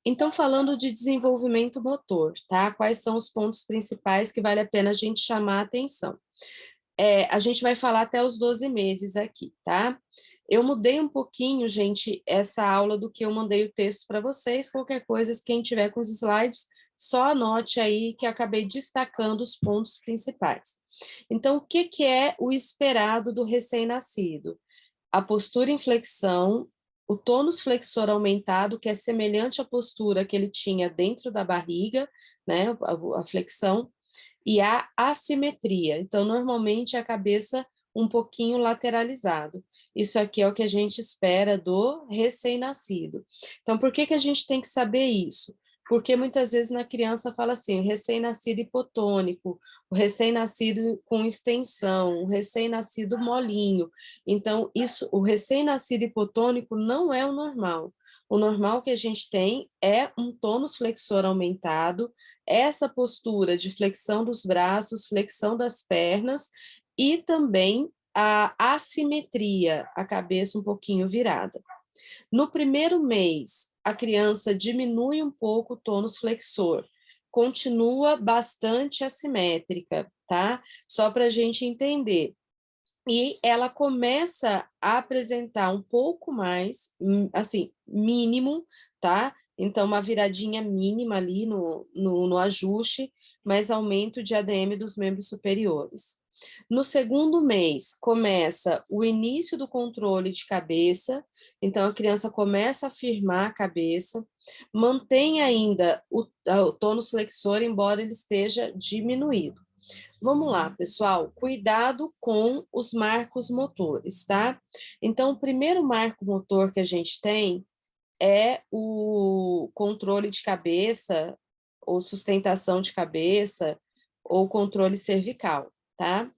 Então, falando de desenvolvimento motor, tá? Quais são os pontos principais que vale a pena a gente chamar a atenção? A gente vai falar até os 12 meses aqui, tá? Eu mudei um pouquinho, gente, essa aula do que eu mandei o texto para vocês. Qualquer coisa, quem tiver com os slides, só anote aí que eu acabei destacando os pontos principais. Então, o que, que é o esperado do recém-nascido? A postura em flexão, o tônus flexor aumentado, que é semelhante à postura que ele tinha dentro da barriga, né, a flexão, e a assimetria. Então, normalmente, a cabeça um pouquinho lateralizado. Isso aqui é o que a gente espera do recém-nascido. Então, por que, que a gente tem que saber isso? Porque muitas vezes na criança fala assim, o recém-nascido hipotônico, o recém-nascido com extensão, o recém-nascido molinho. Então, isso, o recém-nascido hipotônico não é o normal. O normal que a gente tem é um tônus flexor aumentado, essa postura de flexão dos braços, flexão das pernas e também a assimetria, a cabeça um pouquinho virada. No primeiro mês, a criança diminui um pouco o tônus flexor, continua bastante assimétrica, tá? Só para a gente entender. E ela começa a apresentar um pouco mais, assim, mínimo, tá? Então, uma viradinha mínima ali no ajuste, mas aumento de ADM dos membros superiores. No segundo mês, começa o início do controle de cabeça, então a criança começa a firmar a cabeça, mantém ainda o tônus flexor, embora ele esteja diminuído. Vamos lá, pessoal, cuidado com os marcos motores, tá? Então, o primeiro marco motor que a gente tem é o controle de cabeça, ou sustentação de cabeça, ou controle cervical, tá?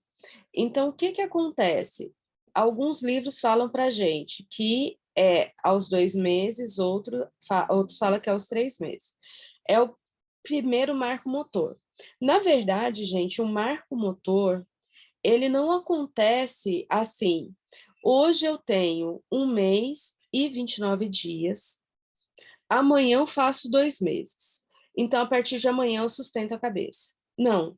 Então, o que que acontece? Alguns livros falam para a gente que é aos 2 meses, outros falam que é aos 3 meses. É o primeiro marco motor. Na verdade, gente, o marco motor, ele não acontece assim. Hoje eu tenho 1 mês e 29 dias, amanhã eu faço 2 meses. Então, a partir de amanhã eu sustento a cabeça. Não,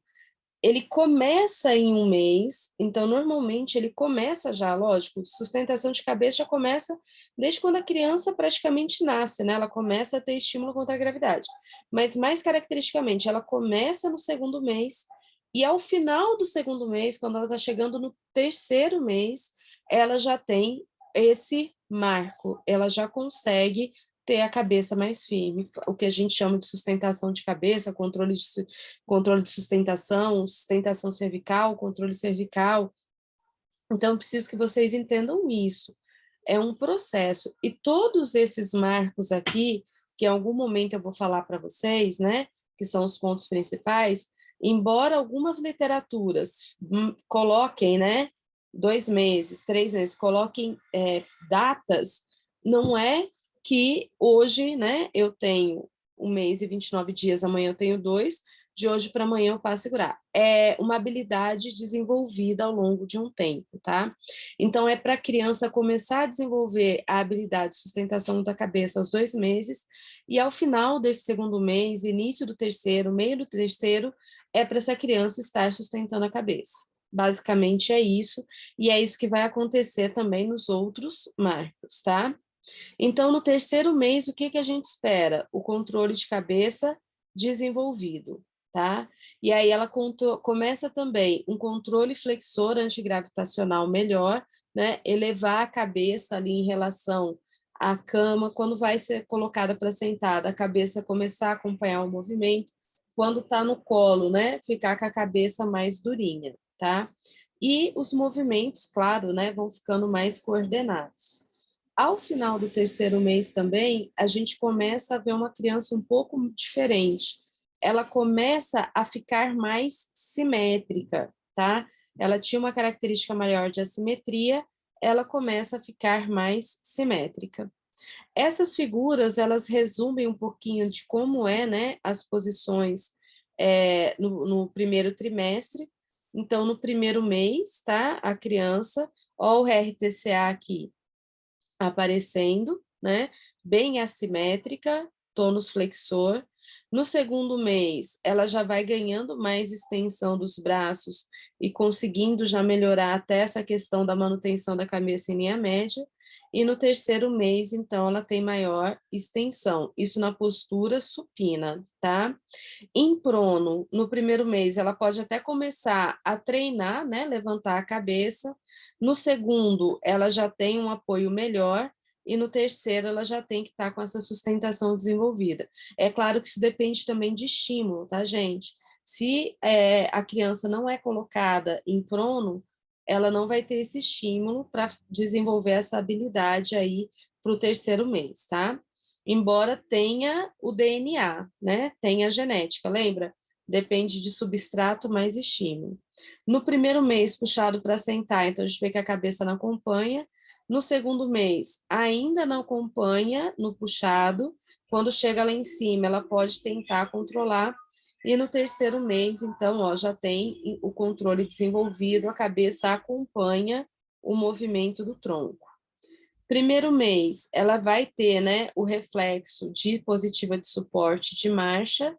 ele começa em 1 mês, então normalmente ele começa já, lógico, sustentação de cabeça já começa desde quando a criança praticamente nasce, né? Ela começa a ter estímulo contra a gravidade. Mas mais caracteristicamente, ela começa no segundo mês e ao final do segundo mês, quando ela está chegando no terceiro mês, ela já tem esse marco, ela já consegue ter a cabeça mais firme, o que a gente chama de sustentação de cabeça, controle de sustentação, sustentação cervical, controle cervical. Então, preciso que vocês entendam isso. É um processo. E todos esses marcos aqui, que em algum momento eu vou falar para vocês, né, que são os pontos principais, embora algumas literaturas coloquem, né, 2 meses, 3 meses, coloquem datas, não é que hoje, né, eu tenho 1 mês e 29 dias, amanhã eu tenho 2, de hoje para amanhã eu passo a segurar. É uma habilidade desenvolvida ao longo de um tempo, tá? Então, é para a criança começar a desenvolver a habilidade de sustentação da cabeça aos 2 meses, e ao final desse segundo mês, início do terceiro, meio do terceiro, é para essa criança estar sustentando a cabeça. Basicamente é isso, e é isso que vai acontecer também nos outros marcos, tá? Então, no terceiro mês, o que, que a gente espera? O controle de cabeça desenvolvido, tá? E aí ela começa também um controle flexor antigravitacional melhor, né? Elevar a cabeça ali em relação à cama, quando vai ser colocada para sentada, a cabeça começar a acompanhar o movimento, quando está no colo, né? Ficar com a cabeça mais durinha, tá? E os movimentos, claro, né? Vão ficando mais coordenados. Ao final do terceiro mês também, a gente começa a ver uma criança um pouco diferente. Ela começa a ficar mais simétrica, tá? Ela tinha uma característica maior de assimetria, ela começa a ficar mais simétrica. Essas figuras, elas resumem um pouquinho de como é, né, as posições no primeiro trimestre. Então, no primeiro mês, tá? A criança, ó o RTCA aqui, aparecendo, né? Bem assimétrica, tônus flexor. No segundo mês, ela já vai ganhando mais extensão dos braços e conseguindo já melhorar até essa questão da manutenção da cabeça em linha média. E no terceiro mês, então, ela tem maior extensão. Isso na postura supina, tá? Em prono, no primeiro mês, ela pode até começar a treinar, né? Levantar a cabeça. No segundo, ela já tem um apoio melhor. E no terceiro, ela já tem que estar com essa sustentação desenvolvida. É claro que isso depende também de estímulo, tá, gente? Se a criança não é colocada em prono, ela não vai ter esse estímulo para desenvolver essa habilidade aí para o terceiro mês, tá? Embora tenha o DNA, né? Tenha a genética, lembra? Depende de substrato mais estímulo. No primeiro mês, puxado para sentar, então a gente vê que a cabeça não acompanha. No segundo mês, ainda não acompanha no puxado. Quando chega lá em cima, ela pode tentar controlar. E no terceiro mês, então, ó, já tem o controle desenvolvido, a cabeça acompanha o movimento do tronco. Primeiro mês, ela vai ter, né, o reflexo de positiva de suporte de marcha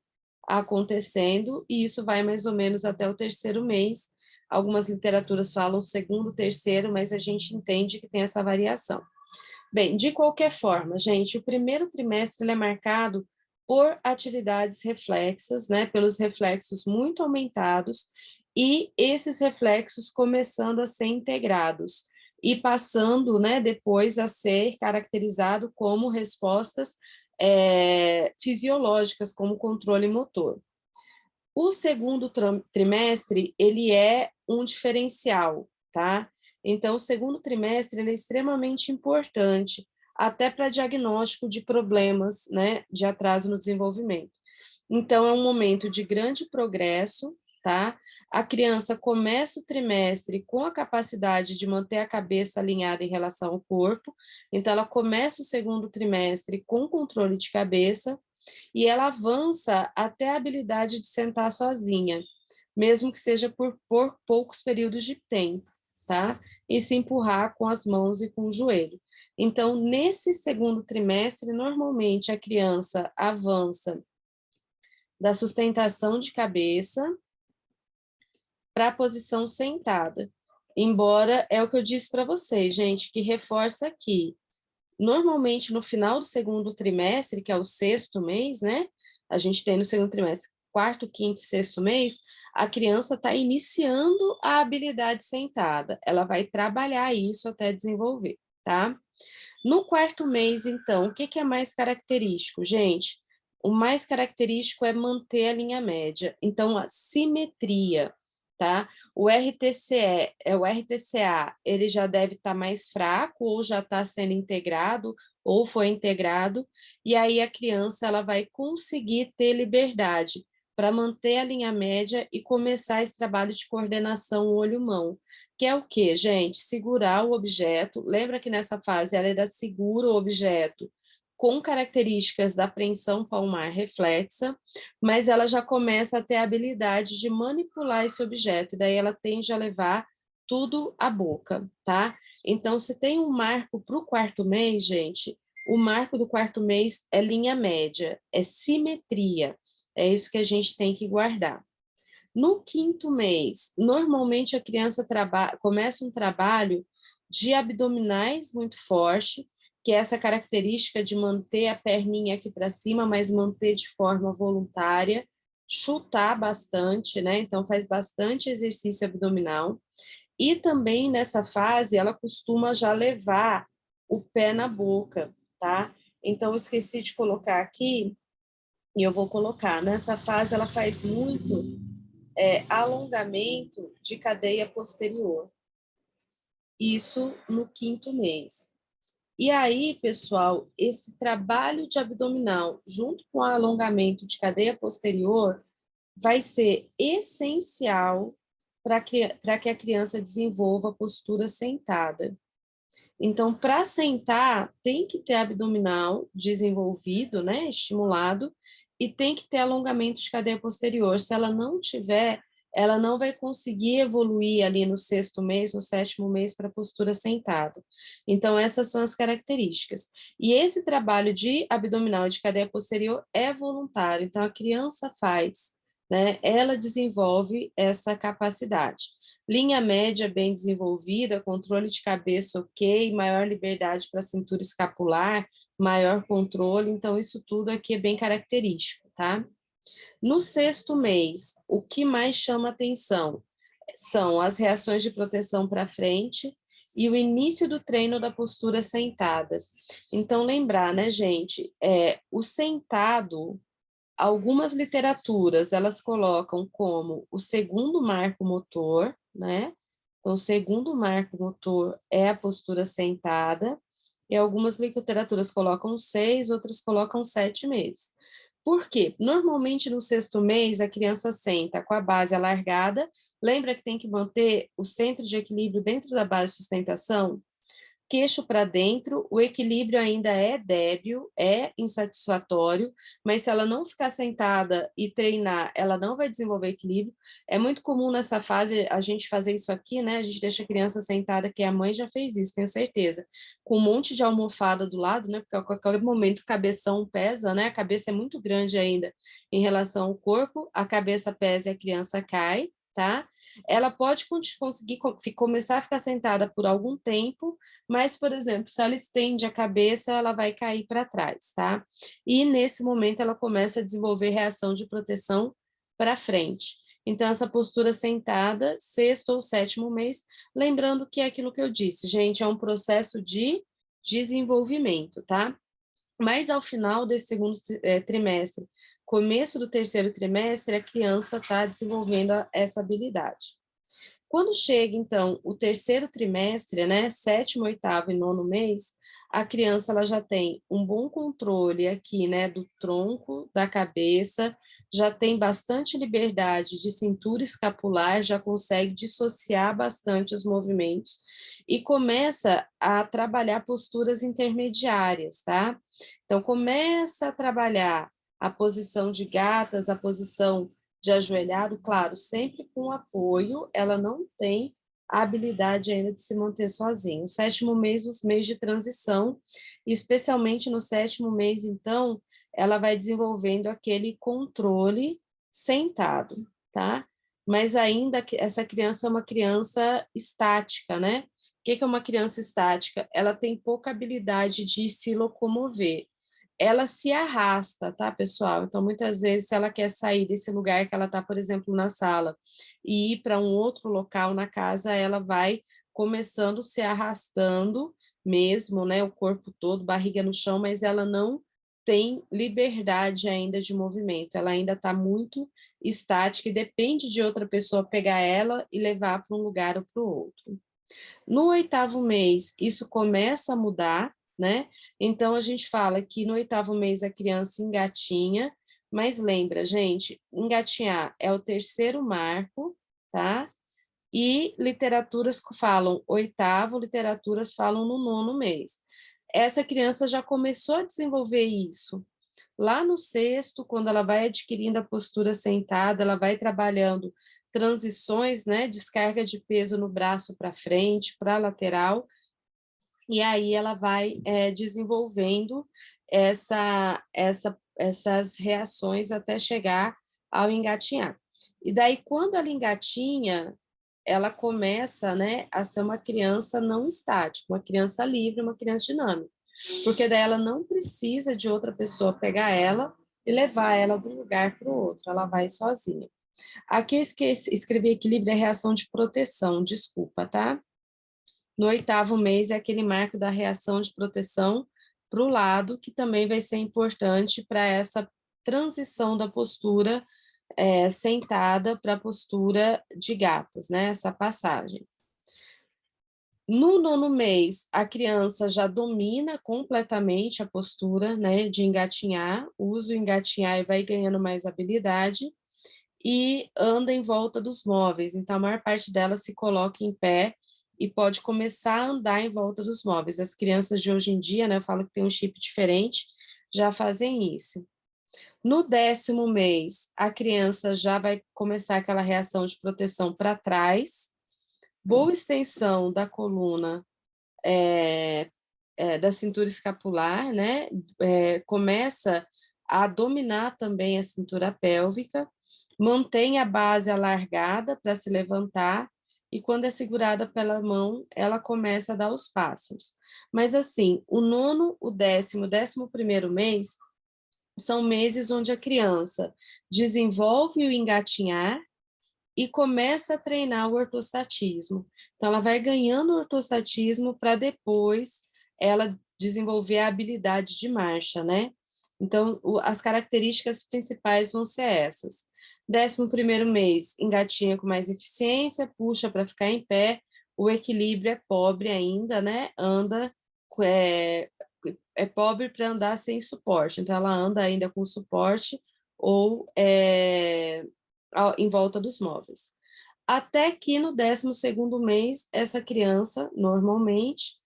acontecendo, e isso vai mais ou menos até o terceiro mês. Algumas literaturas falam segundo, terceiro, mas a gente entende que tem essa variação. Bem, de qualquer forma, gente, o primeiro trimestre ele é marcado por atividades reflexas, né, pelos reflexos muito aumentados, e esses reflexos começando a ser integrados e passando, né, depois a ser caracterizado como respostas fisiológicas, como controle motor. O segundo trimestre, ele é um diferencial, tá? Então, o segundo trimestre, ele é extremamente importante, até para diagnóstico de problemas, né, de atraso no desenvolvimento. Então, é um momento de grande progresso, tá? A criança começa o trimestre com a capacidade de manter a cabeça alinhada em relação ao corpo, então, ela começa o segundo trimestre com controle de cabeça, e ela avança até a habilidade de sentar sozinha, mesmo que seja por poucos períodos de tempo, tá? E se empurrar com as mãos e com o joelho. Então, nesse segundo trimestre, normalmente a criança avança da sustentação de cabeça para a posição sentada. Embora, é o que eu disse para vocês, gente, que reforça aqui, normalmente, no final do segundo trimestre, que é o sexto mês, né? A gente tem no segundo trimestre, quarto, quinto e sexto mês, a criança está iniciando a habilidade sentada. Ela vai trabalhar isso até desenvolver, tá? No quarto mês, então, o que, que é mais característico, gente? O mais característico é manter a linha média. Então, a simetria, tá? O RTCA, ele já deve estar mais fraco, ou já está sendo integrado, ou foi integrado, e aí a criança ela vai conseguir ter liberdade para manter a linha média e começar esse trabalho de coordenação olho-mão, que é o quê, gente? Segurar o objeto. Lembra que nessa fase ela ainda segura o objeto com características da apreensão palmar reflexa, mas ela já começa a ter a habilidade de manipular esse objeto, e daí ela tende a levar tudo à boca, tá? Então, se tem um marco para o quarto mês, gente, o marco do quarto mês é linha média, é simetria, é isso que a gente tem que guardar. No quinto mês, normalmente a criança começa um trabalho de abdominais muito forte, que é essa característica de manter a perninha aqui para cima, mas manter de forma voluntária, chutar bastante, né? Então faz bastante exercício abdominal. E também nessa fase ela costuma já levar o pé na boca, tá? Então eu esqueci de colocar aqui, e eu vou colocar. Nessa fase ela faz muito alongamento de cadeia posterior. Isso no quinto mês. E aí, pessoal, esse trabalho de abdominal, junto com o alongamento de cadeia posterior, vai ser essencial para que a criança desenvolva a postura sentada. Então, para sentar, tem que ter abdominal desenvolvido, né, estimulado, e tem que ter alongamento de cadeia posterior. Se ela não tiver, ela não vai conseguir evoluir ali no 6º mês, no 7º mês para a postura sentada. Então, essas são as características. E esse trabalho de abdominal e de cadeia posterior é voluntário, então a criança faz, né? Ela desenvolve essa capacidade. Linha média bem desenvolvida, controle de cabeça ok, maior liberdade para a cintura escapular, maior controle, então isso tudo aqui é bem característico, tá? No 6º mês, o que mais chama atenção são as reações de proteção para frente e o início do treino da postura sentada. Então, lembrar, né, gente, o sentado, algumas literaturas, elas colocam como o segundo marco motor, né? Então, o segundo marco motor é a postura sentada, e algumas literaturas colocam 6, outras colocam 7 meses. Por quê? Normalmente, no 6º mês, a criança senta com a base alargada, lembra que tem que manter o centro de equilíbrio dentro da base de sustentação? Queixo para dentro, o equilíbrio ainda é débil, é insatisfatório, mas se ela não ficar sentada e treinar, ela não vai desenvolver equilíbrio. É muito comum nessa fase a gente fazer isso aqui, né? A gente deixa a criança sentada, que a mãe já fez isso, tenho certeza, com um monte de almofada do lado, né? Porque a qualquer momento o cabeção pesa, né? A cabeça é muito grande ainda em relação ao corpo, a cabeça pesa e a criança cai, tá? Ela pode conseguir começar a ficar sentada por algum tempo, mas, por exemplo, se ela estende a cabeça, ela vai cair para trás, tá? E nesse momento ela começa a desenvolver reação de proteção para frente. Então, essa postura sentada, 6º ou 7º mês, lembrando que é aquilo que eu disse, gente, é um processo de desenvolvimento, tá? Mas ao final desse segundo trimestre, começo do 3º trimestre, a criança está desenvolvendo essa habilidade. Quando chega, então, o 3º trimestre, né, 7º, 8º e 9º mês, a criança ela já tem um bom controle aqui, né, do tronco, da cabeça, já tem bastante liberdade de cintura escapular, já consegue dissociar bastante os movimentos e começa a trabalhar posturas intermediárias, tá? Então, começa a trabalhar a posição de gatas, a posição de ajoelhado, claro, sempre com apoio, ela não tem a habilidade ainda de se manter sozinha. O 7º mês, os meses de transição, especialmente no 7º mês, então, ela vai desenvolvendo aquele controle sentado, tá? Mas ainda essa criança é uma criança estática, né? O que é uma criança estática? Ela tem pouca habilidade de se locomover, ela se arrasta, tá, pessoal? Então, muitas vezes, se ela quer sair desse lugar que ela está, por exemplo, na sala, e ir para um outro local na casa, ela vai começando se arrastando mesmo, né? O corpo todo, barriga no chão, mas ela não tem liberdade ainda de movimento, ela ainda está muito estática e depende de outra pessoa pegar ela e levar para um lugar ou para o outro. No 8º mês, isso começa a mudar, né? Então, a gente fala que no 8º mês a criança engatinha, mas lembra, gente, engatinhar é o 3º marco, tá? E literaturas falam 8º, literaturas falam no 9º mês. Essa criança já começou a desenvolver isso. Lá no 6º, quando ela vai adquirindo a postura sentada, ela vai trabalhando transições, né, descarga de peso no braço para frente, para lateral, e aí ela vai desenvolvendo essas reações até chegar ao engatinhar. E daí, quando ela engatinha, ela começa, né, a ser uma criança não estática, uma criança livre, uma criança dinâmica, porque daí ela não precisa de outra pessoa pegar ela e levar ela de um lugar para o outro, ela vai sozinha. Aqui eu escrevi equilíbrio é reação de proteção, desculpa, tá? No 8º mês é aquele marco da reação de proteção para o lado, que também vai ser importante para essa transição da postura sentada para a postura de gatas, né? Essa passagem. No 9º mês, a criança já domina completamente a postura, né, de engatinhar, usa o engatinhar e vai ganhando mais habilidade, e anda em volta dos móveis. Então, a maior parte dela se coloca em pé e pode começar a andar em volta dos móveis. As crianças de hoje em dia, né, eu falo que tem um chip diferente, já fazem isso. No 10º mês, a criança já vai começar aquela reação de proteção para trás, boa extensão da coluna, da cintura escapular, né? Começa a dominar também a cintura pélvica, mantém a base alargada para se levantar, e quando é segurada pela mão, ela começa a dar os passos. Mas assim, o 9º, o 10º, o 11º mês são meses onde a criança desenvolve o engatinhar e começa a treinar o ortostatismo. Então, ela vai ganhando ortostatismo para depois ela desenvolver a habilidade de marcha, né? Então, as características principais vão ser essas. 11º mês, engatinha com mais eficiência, puxa para ficar em pé, o equilíbrio é pobre ainda, né? Anda, é pobre para andar sem suporte, então ela anda ainda com suporte ou em volta dos móveis. Até que no 12º mês, essa criança, normalmente,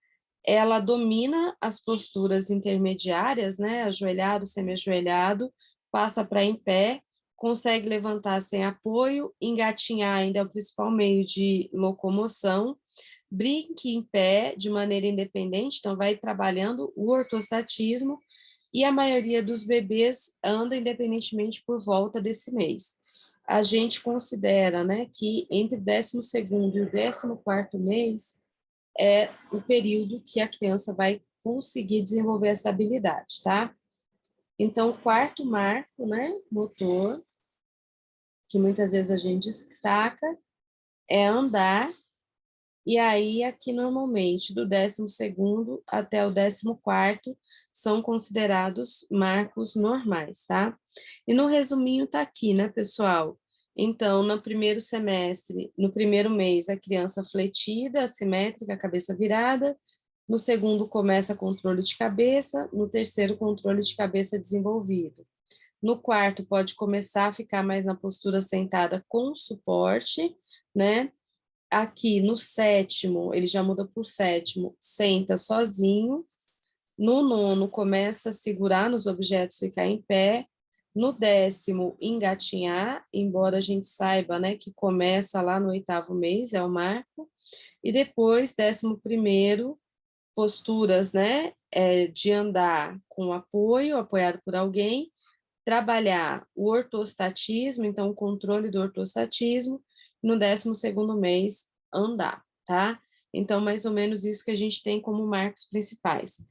ela domina as posturas intermediárias, né, ajoelhado, semi-ajoelhado, passa para em pé, consegue levantar sem apoio, engatinhar ainda é o principal meio de locomoção, brinque em pé de maneira independente, então vai trabalhando o ortostatismo, e a maioria dos bebês anda independentemente por volta desse mês. A gente considera, né, que entre o 12º e o 14º mês é o período que a criança vai conseguir desenvolver essa habilidade, tá? Então, o quarto marco, né, motor, que muitas vezes a gente destaca, é andar. E aí, aqui normalmente, do 12º até o 14º, são considerados marcos normais, tá? E no resuminho tá aqui, né, pessoal? Então, no primeiro semestre, no primeiro mês, a criança fletida, assimétrica, cabeça virada. No segundo, começa controle de cabeça. No terceiro, controle de cabeça desenvolvido. No quarto, pode começar a ficar mais na postura sentada com suporte, né? Aqui no 7º, ele já muda para o 7º, senta sozinho. No 9º, começa a segurar nos objetos, ficar em pé. No 10º, engatinhar, embora a gente saiba, né, que começa lá no 8º mês, é o marco. E depois, 11º, posturas, né, de andar com apoio, apoiado por alguém, trabalhar o ortostatismo, então o controle do ortostatismo, no 12º mês andar, tá? Então, mais ou menos isso que a gente tem como marcos principais.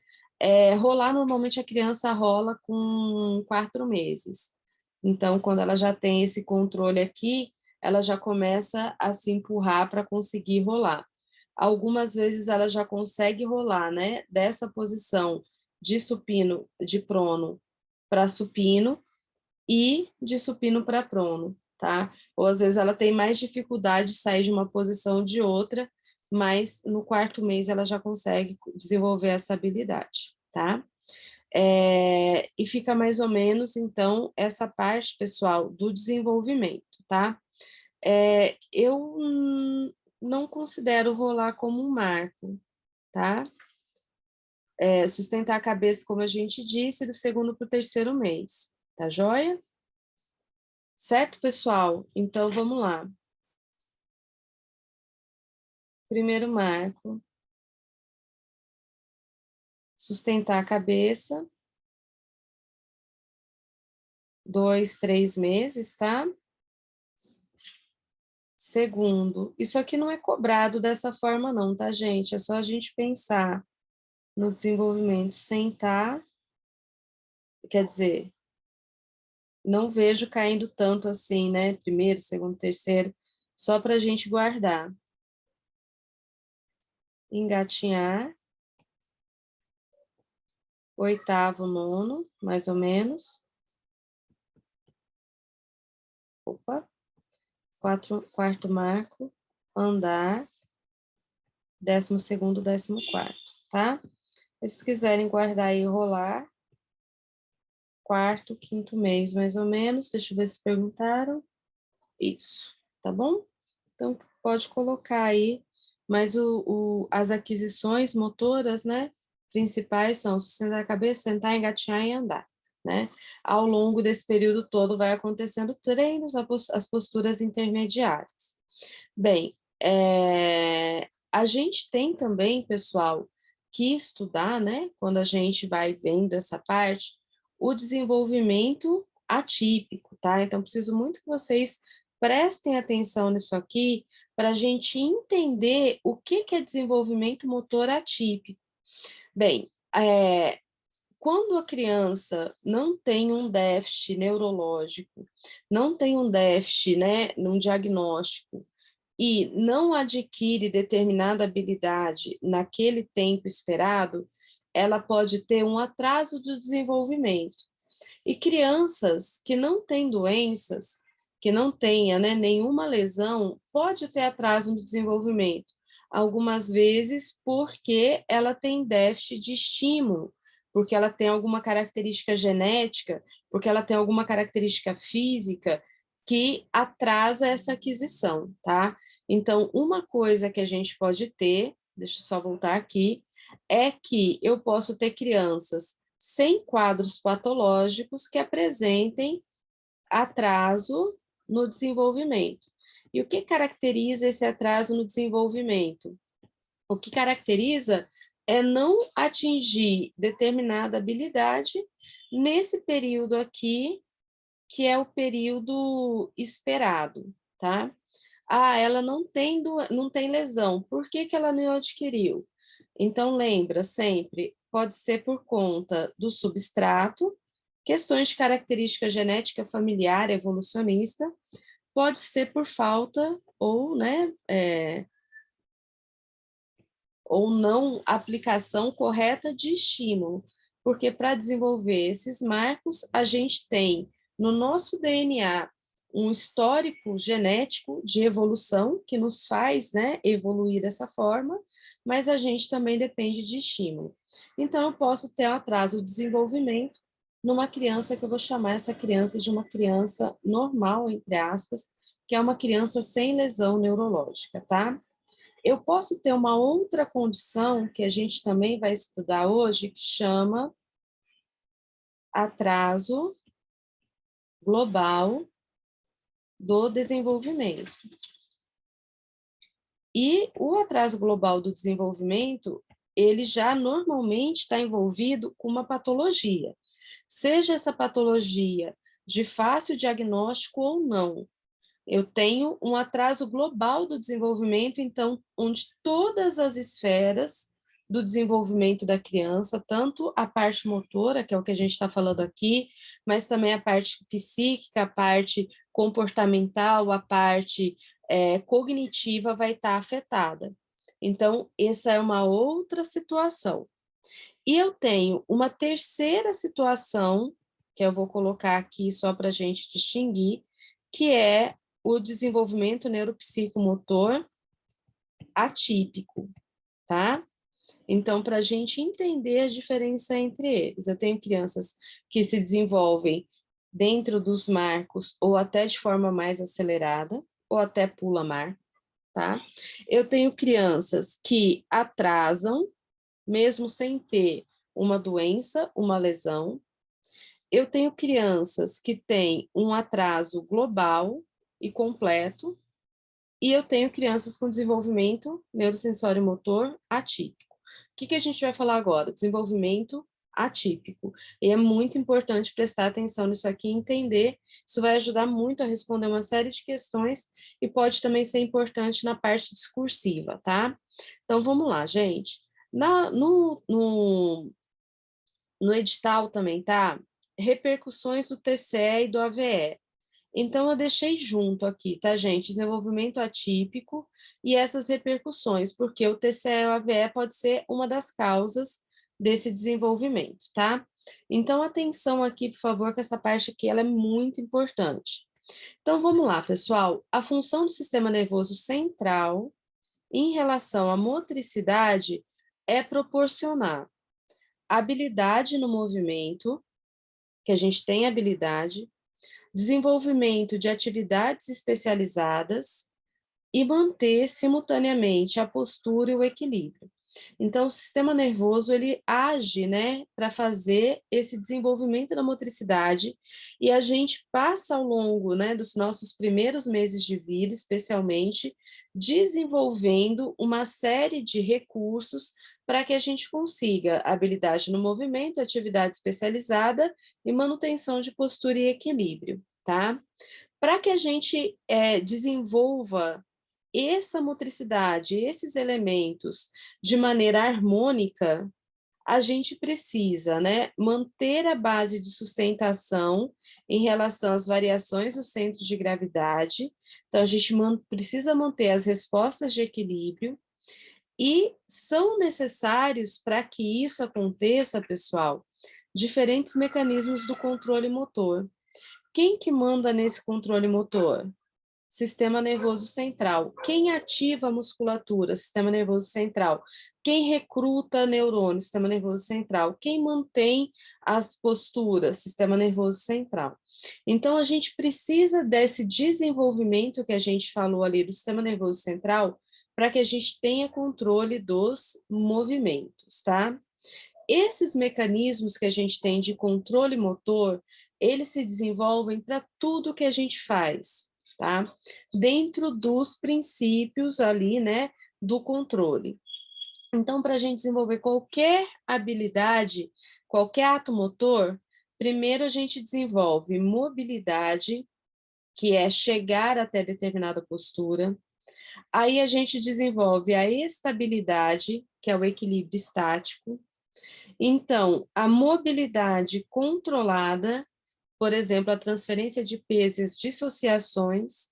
Rolar, normalmente a criança rola com 4 meses. Então, quando ela já tem esse controle aqui, ela já começa a se empurrar para conseguir rolar. Algumas vezes ela já consegue rolar, né? Dessa posição de supino, de prono para supino, e de supino para prono, tá? Ou às vezes ela tem mais dificuldade de sair de uma posição ou de outra, mas no 4º mês ela já consegue desenvolver essa habilidade, tá? E fica mais ou menos, então, essa parte, pessoal, do desenvolvimento, tá? Eu não considero rolar como um marco, tá? Sustentar a cabeça, como a gente disse, do 2º para o 3º mês, tá joia? Certo, pessoal? Então, vamos lá. Primeiro marco, sustentar a cabeça, 2, 3 meses, tá? Segundo, isso aqui não é cobrado dessa forma não, tá, gente? É só a gente pensar no desenvolvimento. Sentar, quer dizer, não vejo caindo tanto assim, né? Primeiro, segundo, terceiro, só para a gente guardar. Engatinhar, 8º, 9º, mais ou menos. Opa. 4º marco, andar, 12º, 14º, tá? Se quiserem guardar aí e rolar, 4º, 5º mês, mais ou menos, deixa eu ver se perguntaram. Isso, tá bom? Então, pode colocar aí, mas as aquisições motoras, né, principais são sustentar a cabeça, sentar, engatinhar e andar, né? Ao longo desse período todo vai acontecendo treinos, as posturas intermediárias. Bem, a gente tem também, pessoal, que estudar, né, quando a gente vai vendo essa parte, o desenvolvimento atípico, tá? Então, preciso muito que vocês prestem atenção nisso aqui, para a gente entender o que é desenvolvimento motor atípico. Bem, quando a criança não tem um déficit neurológico, não tem um déficit, né, num diagnóstico, e não adquire determinada habilidade naquele tempo esperado, ela pode ter um atraso do desenvolvimento. E crianças que não têm doenças, que não tenha, né, nenhuma lesão, pode ter atraso no desenvolvimento. Algumas vezes porque ela tem déficit de estímulo, porque ela tem alguma característica genética, porque ela tem alguma característica física que atrasa essa aquisição, tá? Então, uma coisa que a gente pode ter, deixa eu só voltar aqui, é que eu posso ter crianças sem quadros patológicos que apresentem atraso no desenvolvimento. E o que caracteriza esse atraso no desenvolvimento? O que caracteriza é não atingir determinada habilidade nesse período aqui, que é o período esperado, tá? Ah, ela não tem lesão, por que ela não adquiriu? Então, lembra sempre, pode ser por conta do substrato, questões de característica genética familiar, evolucionista, pode ser por falta ou, né, ou não aplicação correta de estímulo, porque para desenvolver esses marcos, a gente tem no nosso DNA um histórico genético de evolução que nos faz, né, evoluir dessa forma, mas a gente também depende de estímulo. Então, eu posso ter um atraso de desenvolvimento numa criança que eu vou chamar essa criança de uma criança normal, entre aspas, que é uma criança sem lesão neurológica, tá? Eu posso ter uma outra condição que a gente também vai estudar hoje, que chama atraso global do desenvolvimento. E o atraso global do desenvolvimento, ele já normalmente está envolvido com uma patologia, seja essa patologia de fácil diagnóstico ou não. Eu tenho um atraso global do desenvolvimento, então, onde todas as esferas do desenvolvimento da criança, tanto a parte motora, que é o que a gente está falando aqui, mas também a parte psíquica, a parte comportamental, a parte cognitiva vai estar afetada. Então, essa é uma outra situação. E eu tenho uma terceira situação, que eu vou colocar aqui só para a gente distinguir, que é o desenvolvimento neuropsicomotor atípico, tá? Então, para a gente entender a diferença entre eles, eu tenho crianças que se desenvolvem dentro dos marcos ou até de forma mais acelerada, ou até pula marco, tá? Eu tenho crianças que atrasam, mesmo sem ter uma doença, uma lesão. Eu tenho crianças que têm um atraso global e completo, e eu tenho crianças com desenvolvimento neurosensório-motor atípico. O que a gente vai falar agora? Desenvolvimento atípico. E é muito importante prestar atenção nisso aqui e entender. Isso vai ajudar muito a responder uma série de questões e pode também ser importante na parte discursiva, tá? Então, vamos lá, gente. No edital também, tá? Repercussões do TCE e do AVE. Então, eu deixei junto aqui, tá, gente? Desenvolvimento atípico e essas repercussões, porque o TCE e o AVE pode ser uma das causas desse desenvolvimento, tá? Então, atenção aqui, por favor, que essa parte aqui ela é muito importante. Então, vamos lá, pessoal. A função do sistema nervoso central em relação à motricidade é proporcionar habilidade no movimento, que a gente tem habilidade, desenvolvimento de atividades especializadas e manter simultaneamente a postura e o equilíbrio. Então, o sistema nervoso, ele age, né, para fazer esse desenvolvimento da motricidade, e a gente passa ao longo, né, dos nossos primeiros meses de vida, especialmente, desenvolvendo uma série de recursos para que a gente consiga habilidade no movimento, atividade especializada e manutenção de postura e equilíbrio, tá? Para que a gente desenvolva essa motricidade, esses elementos de maneira harmônica, a gente precisa, né, manter a base de sustentação em relação às variações do centro de gravidade. Então, a gente precisa manter as respostas de equilíbrio, e são necessários, para que isso aconteça, pessoal, diferentes mecanismos do controle motor. Quem que manda nesse controle motor? Sistema nervoso central. Quem ativa a musculatura? Sistema nervoso central. Quem recruta neurônios? Sistema nervoso central. Quem mantém as posturas? Sistema nervoso central. Então, a gente precisa desse desenvolvimento que a gente falou ali do sistema nervoso central para que a gente tenha controle dos movimentos, tá? Esses mecanismos que a gente tem de controle motor, eles se desenvolvem para tudo que a gente faz, tá? Dentro dos princípios ali, né, do controle. Então, para a gente desenvolver qualquer habilidade, qualquer ato motor, primeiro a gente desenvolve mobilidade, que é chegar até determinada postura. Aí a gente desenvolve a estabilidade, que é o equilíbrio estático. Então, a mobilidade controlada, por exemplo, a transferência de peso, as dissociações,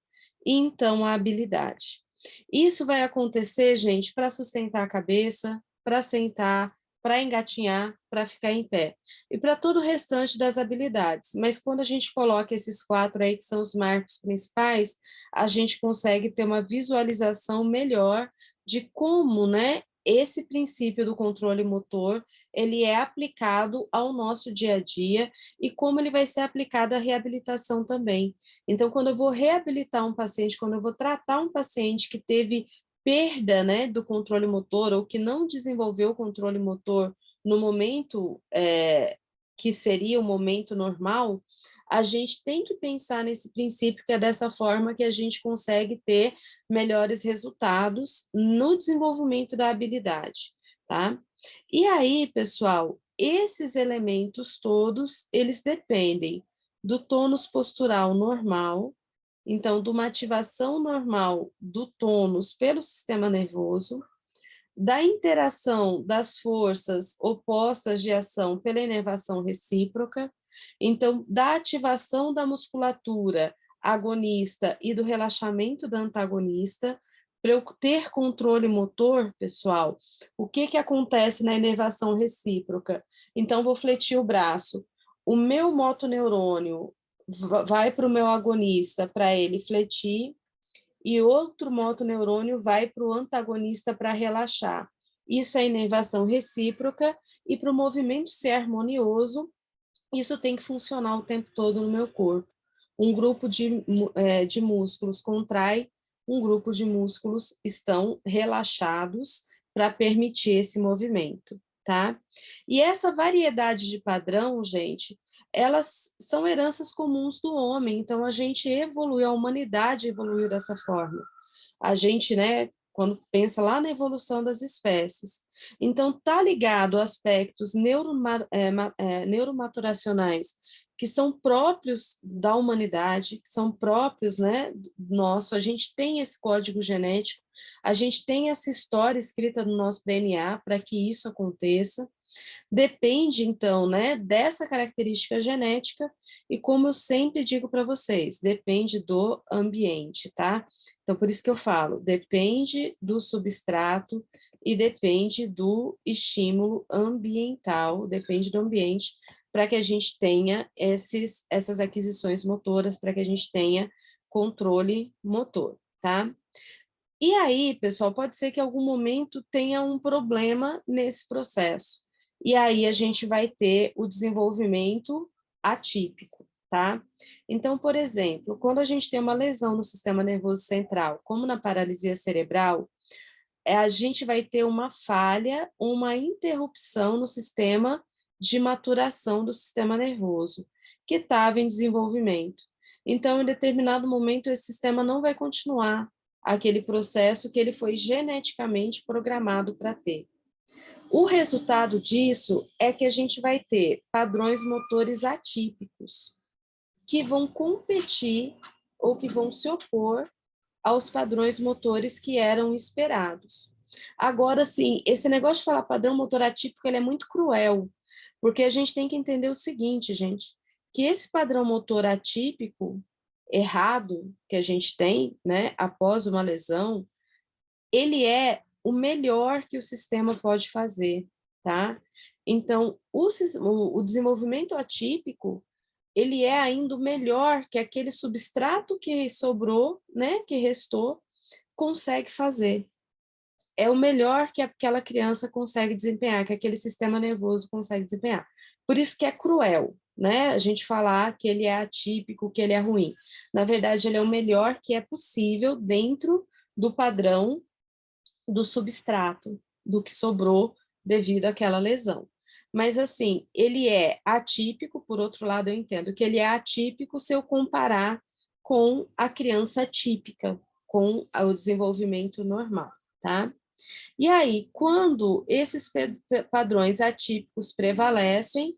e então a habilidade. Isso vai acontecer, gente, para sustentar a cabeça, para sentar, para engatinhar, para ficar em pé. E para todo o restante das habilidades. Mas quando a gente coloca esses 4 aí, que são os marcos principais, a gente consegue ter uma visualização melhor de como, né, esse princípio do controle motor, ele é aplicado ao nosso dia a dia e como ele vai ser aplicado à reabilitação também. Então, quando eu vou reabilitar um paciente, quando eu vou tratar um paciente que teve perda, né, do controle motor ou que não desenvolveu o controle motor no momento que seria o momento normal, a gente tem que pensar nesse princípio, que é dessa forma que a gente consegue ter melhores resultados no desenvolvimento da habilidade, tá? E aí, pessoal, esses elementos todos, eles dependem do tônus postural normal, então, de uma ativação normal do tônus pelo sistema nervoso, da interação das forças opostas de ação pela inervação recíproca, então, da ativação da musculatura agonista e do relaxamento da antagonista. Para eu ter controle motor, pessoal, o que que acontece na inervação recíproca? Então, vou fletir o braço. O meu motoneurônio vai para o meu agonista para ele fletir, e outro motoneurônio vai para o antagonista para relaxar. Isso é inervação recíproca, e para o movimento ser harmonioso, isso tem que funcionar o tempo todo no meu corpo. Um grupo de músculos contrai, um grupo de músculos estão relaxados para permitir esse movimento, tá? E essa variedade de padrão, gente, elas são heranças comuns do homem, então a gente evoluiu, a humanidade evoluiu dessa forma. A gente, né, quando pensa lá na evolução das espécies. Então, tá ligado a aspectos neuromaturacionais que são próprios da humanidade, que são próprios, né, nosso. A gente tem esse código genético, a gente tem essa história escrita no nosso DNA para que isso aconteça. Depende, então, né, dessa característica genética, e como eu sempre digo para vocês, depende do ambiente, tá? Então, por isso que eu falo, depende do substrato e depende do estímulo ambiental, depende do ambiente, para que a gente tenha essas aquisições motoras, para que a gente tenha controle motor, tá? E aí, pessoal, pode ser que em algum momento tenha um problema nesse processo. E aí a gente vai ter o desenvolvimento atípico, tá? Então, por exemplo, quando a gente tem uma lesão no sistema nervoso central, como na paralisia cerebral, a gente vai ter uma falha, uma interrupção no sistema de maturação do sistema nervoso, que estava em desenvolvimento. Então, em determinado momento, esse sistema não vai continuar aquele processo que ele foi geneticamente programado para ter. O resultado disso é que a gente vai ter padrões motores atípicos, que vão competir ou que vão se opor aos padrões motores que eram esperados. Agora, sim, esse negócio de falar padrão motor atípico, ele é muito cruel, porque a gente tem que entender o seguinte, gente, que esse padrão motor atípico errado que a gente tem, né, após uma lesão, ele é o melhor que o sistema pode fazer, tá? Então, o desenvolvimento atípico, ele é ainda o melhor que aquele substrato que sobrou, né, que restou, consegue fazer. É o melhor que aquela criança consegue desempenhar, que aquele sistema nervoso consegue desempenhar. Por isso que é cruel, né? A gente falar que ele é atípico, que ele é ruim. Na verdade, ele é o melhor que é possível dentro do padrão do substrato, do que sobrou devido àquela lesão. Mas, assim, ele é atípico, por outro lado, eu entendo que ele é atípico se eu comparar com a criança típica, com o desenvolvimento normal, tá? E aí, quando esses padrões atípicos prevalecem,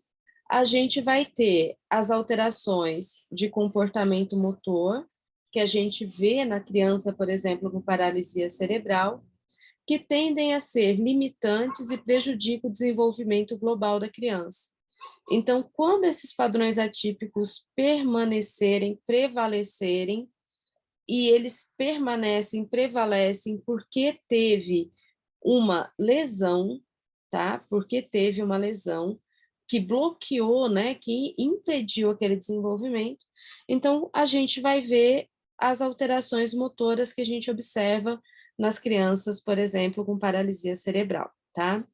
a gente vai ter as alterações de comportamento motor, que a gente vê na criança, por exemplo, com paralisia cerebral, que tendem a ser limitantes e prejudicam o desenvolvimento global da criança. Então, quando esses padrões atípicos permanecerem, prevalecerem, e eles permanecem, prevalecem porque teve uma lesão, tá? Porque teve uma lesão que bloqueou, né, que impediu aquele desenvolvimento. Então, a gente vai ver as alterações motoras que a gente observa nas crianças, por exemplo, com paralisia cerebral, tá?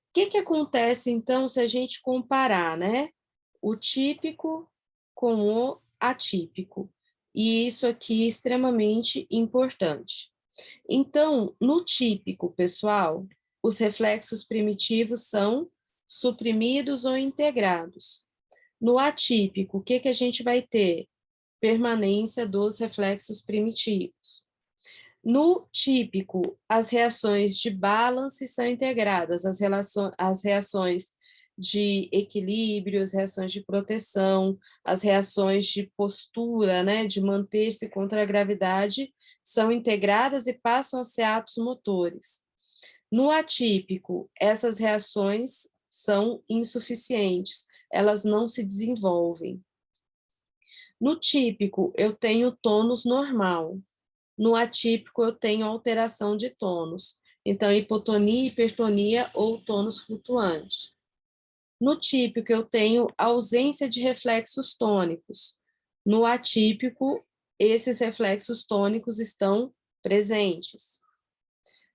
O que acontece, então, se a gente comparar, né, o típico com o atípico? E isso aqui é extremamente importante. Então, no típico, pessoal, os reflexos primitivos são suprimidos ou integrados. No atípico, o que a gente vai ter? Permanência dos reflexos primitivos. No típico, as reações de balance são integradas, as reações de equilíbrio, as reações de proteção, as reações de postura, né, de manter-se contra a gravidade, são integradas e passam a ser atos motores. No atípico, essas reações são insuficientes, elas não se desenvolvem. No típico, eu tenho tônus normal. No atípico, eu tenho alteração de tônus. Então, hipotonia, hipertonia ou tônus flutuante. No típico, eu tenho ausência de reflexos tônicos. No atípico, esses reflexos tônicos estão presentes.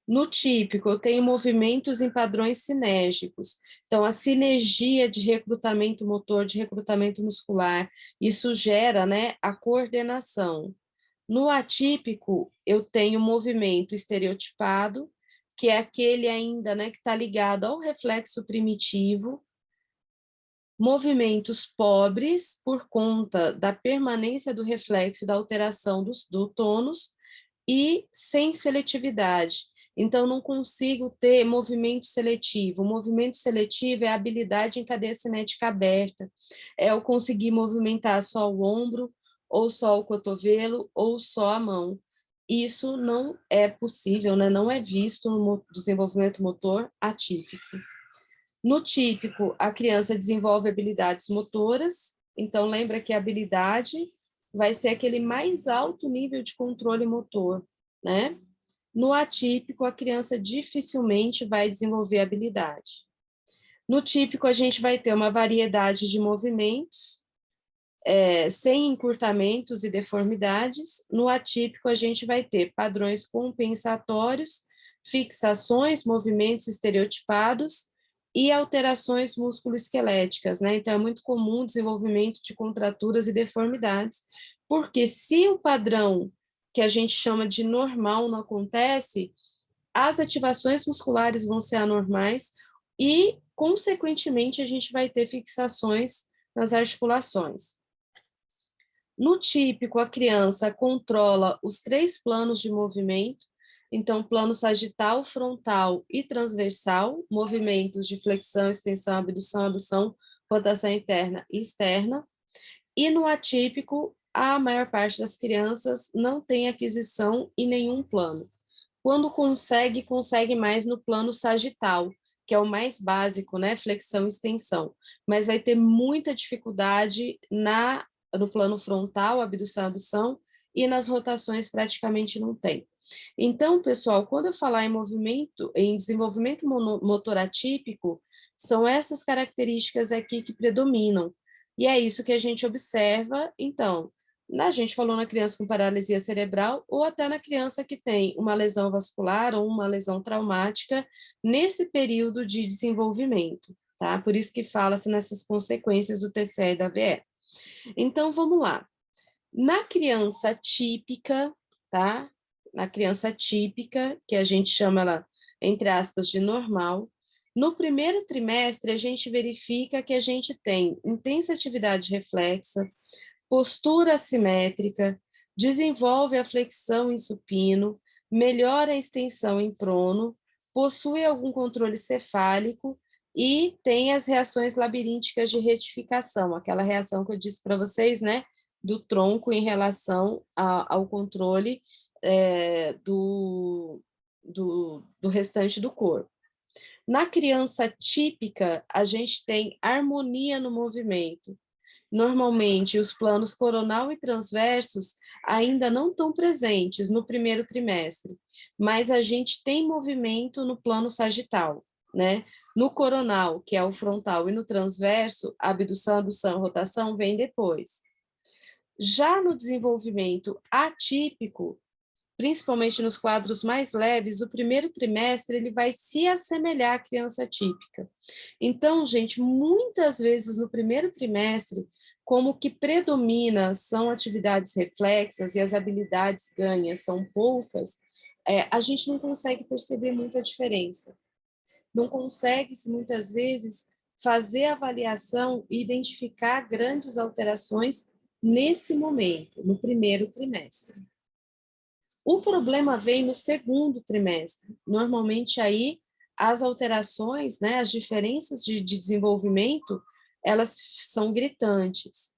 No típico, eu tenho movimentos em padrões sinérgicos. Então, a sinergia de recrutamento motor, de recrutamento muscular, isso gera, né, a coordenação. No atípico, eu tenho movimento estereotipado, que é aquele ainda, né, que está ligado ao reflexo primitivo, movimentos pobres por conta da permanência do reflexo e da alteração do tônus, e sem seletividade. Então, não consigo ter movimento seletivo. O movimento seletivo é a habilidade em cadeia cinética aberta. É eu conseguir movimentar só o ombro, ou só o cotovelo, ou só a mão. Isso não é possível, né? Não é visto no desenvolvimento motor atípico. No típico, a criança desenvolve habilidades motoras, então lembra que a habilidade vai ser aquele mais alto nível de controle motor, né? No atípico, a criança dificilmente vai desenvolver habilidade. No típico, a gente vai ter uma variedade de movimentos, sem encurtamentos e deformidades. No atípico, a gente vai ter padrões compensatórios, fixações, movimentos estereotipados e alterações musculoesqueléticas, né? Então, é muito comum o desenvolvimento de contraturas e deformidades, porque se o padrão que a gente chama de normal não acontece, as ativações musculares vão ser anormais e, consequentemente, a gente vai ter fixações nas articulações. No típico, a criança controla os 3 planos de movimento, então, plano sagital, frontal e transversal, movimentos de flexão, extensão, abdução, adução, rotação interna e externa. E no atípico, a maior parte das crianças não tem aquisição em nenhum plano. Quando consegue, consegue mais no plano sagital, que é o mais básico, né? Flexão e extensão. Mas vai ter muita dificuldade no plano frontal, abdução, adução, e nas rotações praticamente não tem. Então, pessoal, quando eu falar em movimento, em desenvolvimento motor atípico, são essas características aqui que predominam. E é isso que a gente observa, então, a gente falou na criança com paralisia cerebral ou até na criança que tem uma lesão vascular ou uma lesão traumática nesse período de desenvolvimento, tá? Por isso que fala-se nessas consequências do TCE e da VE. Então, vamos lá. Na criança típica, tá? Na criança típica, que a gente chama ela, entre aspas, de normal, no primeiro trimestre, a gente verifica que a gente tem intensa atividade reflexa, postura assimétrica, desenvolve a flexão em supino, melhora a extensão em prono, possui algum controle cefálico e tem as reações labirínticas de retificação, aquela reação que eu disse para vocês, né, do tronco em relação ao controle do restante do corpo. Na criança típica, a gente tem harmonia no movimento. Normalmente, os planos coronal e transversos ainda não estão presentes no primeiro trimestre, mas a gente tem movimento no plano sagital, né? No coronal, que é o frontal, e no transverso, a abdução, adução, rotação vem depois. Já no desenvolvimento atípico, principalmente nos quadros mais leves, o primeiro trimestre ele vai se assemelhar à criança típica. Então, gente, muitas vezes no primeiro trimestre, como o que predomina são atividades reflexas e as habilidades ganhas são poucas, a gente não consegue perceber muita diferença. Não consegue, muitas vezes, fazer avaliação e identificar grandes alterações nesse momento, no primeiro trimestre. O problema vem no segundo trimestre. Normalmente aí as alterações, né, as diferenças de desenvolvimento, elas são gritantes.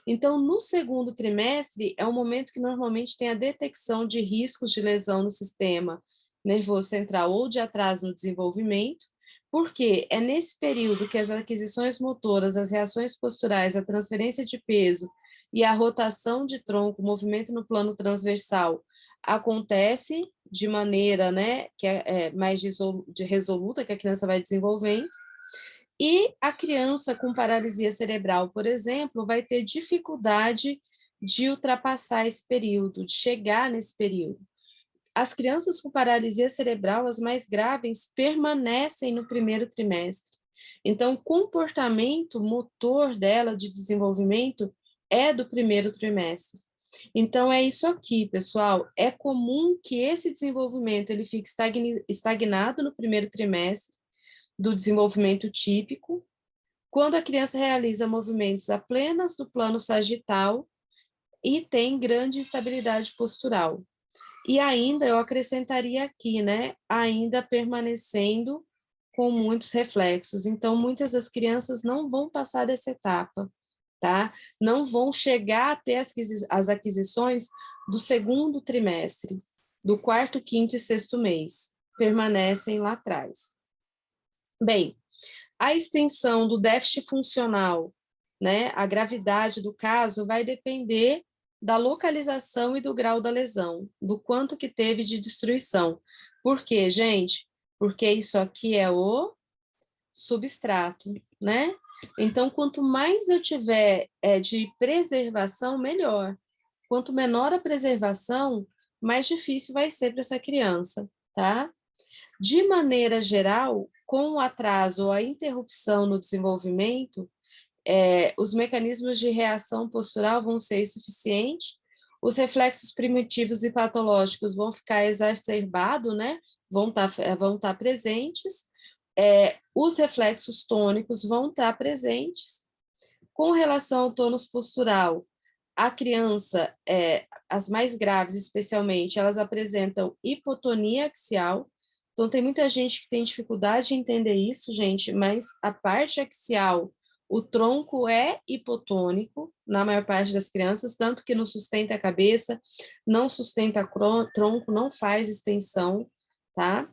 Então, no segundo trimestre é o momento que normalmente tem a detecção de riscos de lesão no sistema nervoso central ou de atraso no desenvolvimento, porque é nesse período que as aquisições motoras, as reações posturais, a transferência de peso e a rotação de tronco, o movimento no plano transversal, acontece de maneira, né, que é mais resoluta, que a criança vai desenvolvendo, e a criança com paralisia cerebral, por exemplo, vai ter dificuldade de ultrapassar esse período, de chegar nesse período. As crianças com paralisia cerebral, as mais graves, permanecem no primeiro trimestre. Então, o comportamento motor dela de desenvolvimento é do primeiro trimestre. Então, é isso aqui, pessoal. É comum que esse desenvolvimento ele fique estagnado no primeiro trimestre do desenvolvimento típico, quando a criança realiza movimentos apenas do plano sagital e tem grande instabilidade postural. E ainda, eu acrescentaria aqui, né, ainda permanecendo com muitos reflexos. Então, muitas das crianças não vão passar dessa etapa, tá? Não vão chegar a ter as aquisições do segundo trimestre, do quarto, quinto e sexto mês. Permanecem lá atrás. Bem, a extensão do déficit funcional, né, a gravidade do caso vai depender da localização e do grau da lesão, do quanto que teve de destruição. Por quê, gente? Porque isso aqui é o substrato, né? Então, quanto mais eu tiver de preservação, melhor. Quanto menor a preservação, mais difícil vai ser para essa criança, tá? De maneira geral, com o atraso ou a interrupção no desenvolvimento, os mecanismos de reação postural vão ser insuficientes, os reflexos primitivos e patológicos vão ficar exacerbados, né? vão estar presentes, os reflexos tônicos vão estar presentes. Com relação ao tônus postural, a criança, as mais graves especialmente, elas apresentam hipotonia axial. Então, tem muita gente que tem dificuldade de entender isso, gente, mas a parte axial, o tronco é hipotônico na maior parte das crianças, tanto que não sustenta a cabeça, não sustenta tronco, não faz extensão, tá?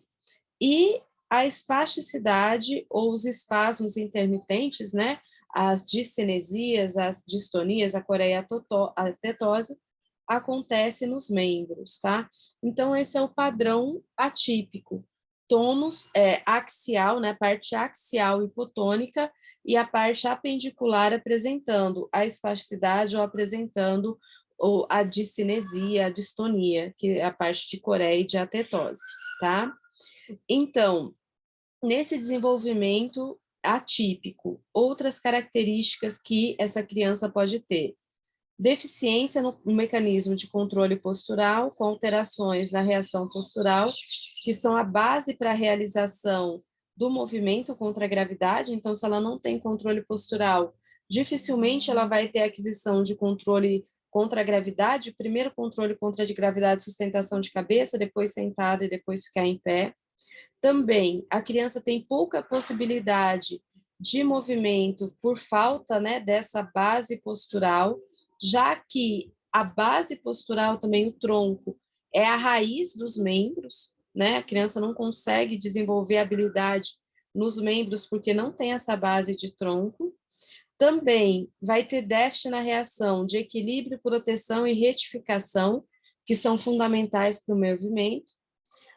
E a espasticidade ou os espasmos intermitentes, né? As discinesias, as distonias, a coreia a tetose, acontece nos membros, tá? Então, esse é o padrão atípico. Tônus axial, né? Parte axial hipotônica e a parte apendicular apresentando a espasticidade ou apresentando a discinesia, a distonia, que é a parte de coreia e de atetose, tá? Então, nesse desenvolvimento atípico, outras características que essa criança pode ter: deficiência no mecanismo de controle postural, com alterações na reação postural, que são a base para a realização do movimento contra a gravidade. Então, se ela não tem controle postural, dificilmente ela vai ter aquisição de controle contra a gravidade, primeiro controle contra a de gravidade, sustentação de cabeça, depois sentada e depois ficar em pé. Também, a criança tem pouca possibilidade de movimento por falta, né, dessa base postural, já que a base postural, também o tronco, é a raiz dos membros, né? A criança não consegue desenvolver habilidade nos membros porque não tem essa base de tronco. Também vai ter déficit na reação de equilíbrio, proteção e retificação, que são fundamentais para o movimento.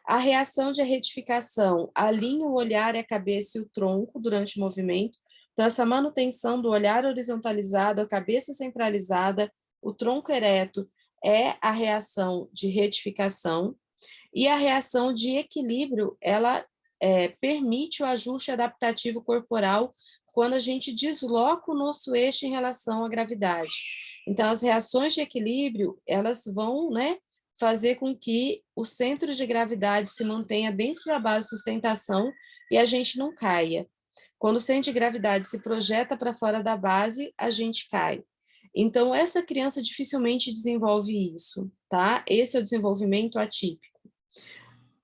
A reação de retificação alinha o olhar e a cabeça e o tronco durante o movimento. Então, essa manutenção do olhar horizontalizado, a cabeça centralizada, o tronco ereto, é a reação de retificação. E a reação de equilíbrio, ela permite o ajuste adaptativo corporal quando a gente desloca o nosso eixo em relação à gravidade. Então, as reações de equilíbrio, elas vão, né, fazer com que o centro de gravidade se mantenha dentro da base de sustentação e a gente não caia. Quando o centro de gravidade se projeta para fora da base, a gente cai. Então, essa criança dificilmente desenvolve isso, tá? Esse é o desenvolvimento atípico.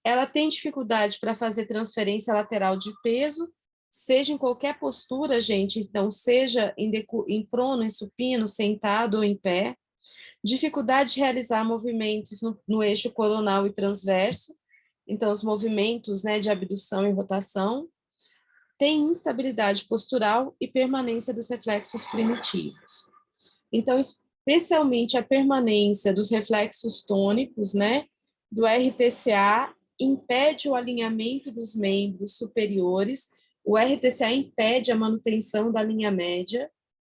Ela tem dificuldade para fazer transferência lateral de peso, seja em qualquer postura, gente, então, seja em prono, em supino, sentado ou em pé. Dificuldade de realizar movimentos no eixo coronal e transverso, então os movimentos, né, de abdução e rotação. Tem instabilidade postural e permanência dos reflexos primitivos. Então, especialmente a permanência dos reflexos tônicos, né, do RTCA, impede o alinhamento dos membros superiores. O RTCA impede a manutenção da linha média,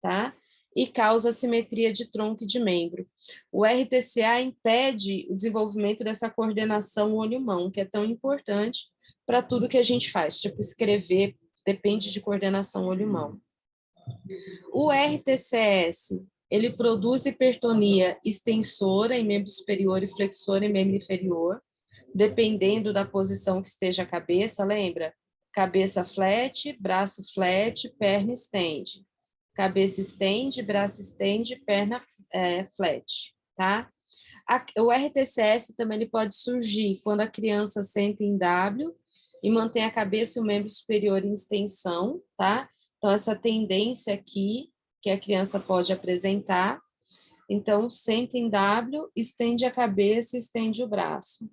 tá? E causa assimetria de tronco e de membro. O RTCA impede o desenvolvimento dessa coordenação olho-mão, que é tão importante para tudo que a gente faz, tipo escrever, depende de coordenação olho-mão. O RTCS, ele produz hipertonia extensora em membro superior e flexora em membro inferior, dependendo da posição que esteja a cabeça, lembra? Cabeça flat, braço flat, perna estende. Cabeça estende, braço estende, perna flat, tá? O RTCS também ele pode surgir quando a criança senta em W e mantém a cabeça e o membro superior em extensão, tá? Então, essa tendência aqui que a criança pode apresentar. Então, senta em W, estende a cabeça e estende o braço.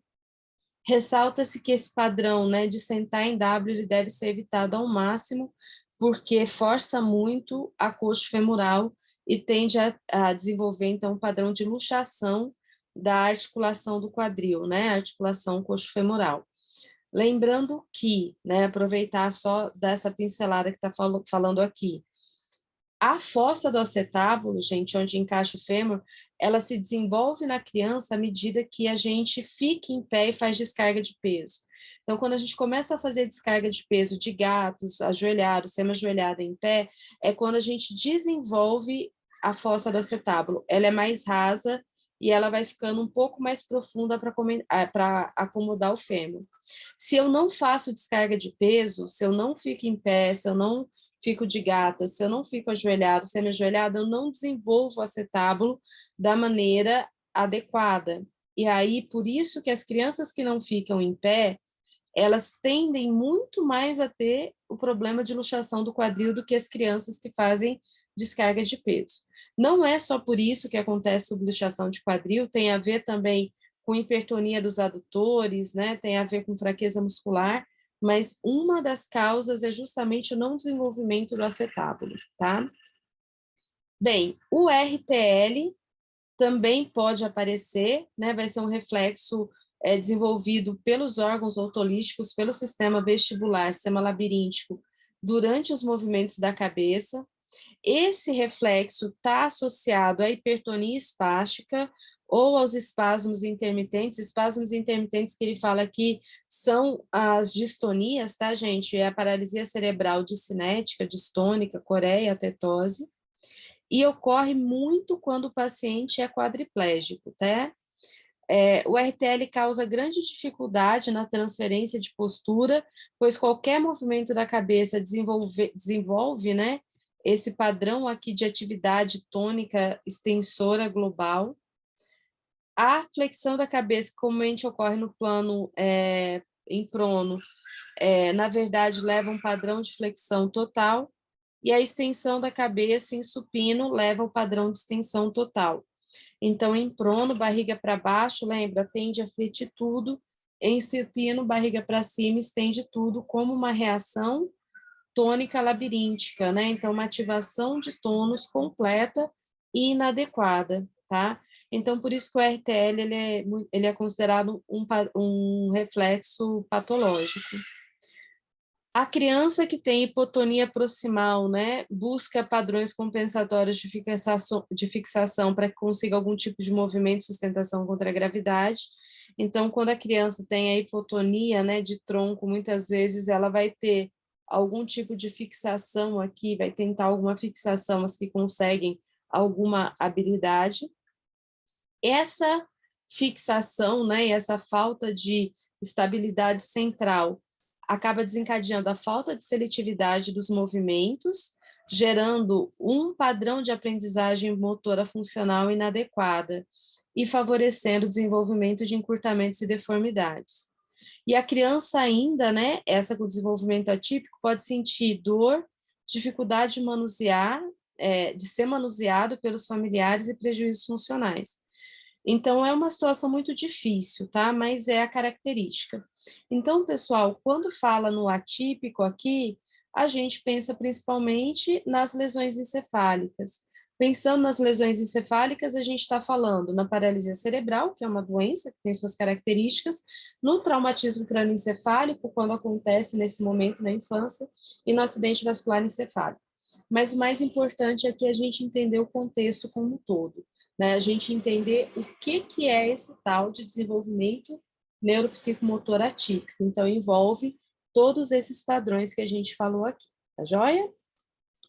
Ressalta-se que esse padrão, né, de sentar em W, ele deve ser evitado ao máximo, porque força muito a coxa femoral e tende a desenvolver, então, um padrão de luxação da articulação do quadril, né, articulação coxo-femoral. Lembrando que, né, aproveitar só dessa pincelada que está falando aqui, a fossa do acetábulo, gente, onde encaixa o fêmur, ela se desenvolve na criança à medida que a gente fica em pé e faz descarga de peso. Então, quando a gente começa a fazer descarga de peso de gatos, ajoelhado, semi-ajoelhado em pé, é quando a gente desenvolve a fossa do acetábulo. Ela é mais rasa e ela vai ficando um pouco mais profunda para acomodar o fêmur. Se eu não faço descarga de peso, se eu não fico em pé, se eu não fico de gata, se eu não fico ajoelhado, semi-ajoelhado, eu não desenvolvo o acetábulo da maneira adequada. E aí, por isso que as crianças que não ficam em pé, elas tendem muito mais a ter o problema de luxação do quadril do que as crianças que fazem descarga de peso. Não é só por isso que acontece subluxação de quadril, tem a ver também com hipertonia dos adutores, né? Tem a ver com fraqueza muscular, mas uma das causas é justamente o não desenvolvimento do acetábulo, tá? Bem, o RTL também pode aparecer, né? Vai ser um reflexo desenvolvido pelos órgãos otolísticos, pelo sistema vestibular, sistema labiríntico, durante os movimentos da cabeça. Esse reflexo está associado à hipertonia espástica ou aos espasmos intermitentes que ele fala aqui são as distonias, tá, gente? É a paralisia cerebral discinética, distônica, coreia, tetose, e ocorre muito quando o paciente é quadriplégico, tá? O RTL causa grande dificuldade na transferência de postura, pois qualquer movimento da cabeça desenvolve, né, esse padrão aqui de atividade tônica extensora global. A flexão da cabeça, que comumente ocorre no plano em prono, na verdade, leva um padrão de flexão total, e a extensão da cabeça em supino leva ao padrão de extensão total. Então, em prono, barriga para baixo, lembra, tende a fletir tudo, em supino, barriga para cima, estende tudo, como uma reação tônica labiríntica, né? Então, uma ativação de tônus completa e inadequada, tá? Então, por isso que o RTL ele é considerado um reflexo patológico. A criança que tem hipotonia proximal, né, busca padrões compensatórios de fixação para que consiga algum tipo de movimento de sustentação contra a gravidade. Então, quando a criança tem a hipotonia, né, de tronco, muitas vezes ela vai ter algum tipo de fixação aqui, vai tentar alguma fixação, as que conseguem alguma habilidade. Essa fixação, né, e essa falta de estabilidade central acaba desencadeando a falta de seletividade dos movimentos, gerando um padrão de aprendizagem motora funcional inadequada e favorecendo o desenvolvimento de encurtamentos e deformidades. E a criança ainda, né, essa com desenvolvimento atípico, pode sentir dor, dificuldade de manusear, de ser manuseado pelos familiares e prejuízos funcionais. Então, é uma situação muito difícil, tá? Mas é a característica. Então, pessoal, quando fala no atípico aqui, a gente pensa principalmente nas lesões encefálicas. Pensando nas lesões encefálicas, a gente está falando na paralisia cerebral, que é uma doença que tem suas características, no traumatismo crânioencefálico, quando acontece nesse momento na infância, e no acidente vascular encefálico. Mas o mais importante é que a gente entender o contexto como um todo, né? A gente entender o que é esse tal de desenvolvimento neuropsicomotor atípico. Então, envolve todos esses padrões que a gente falou aqui, tá joia?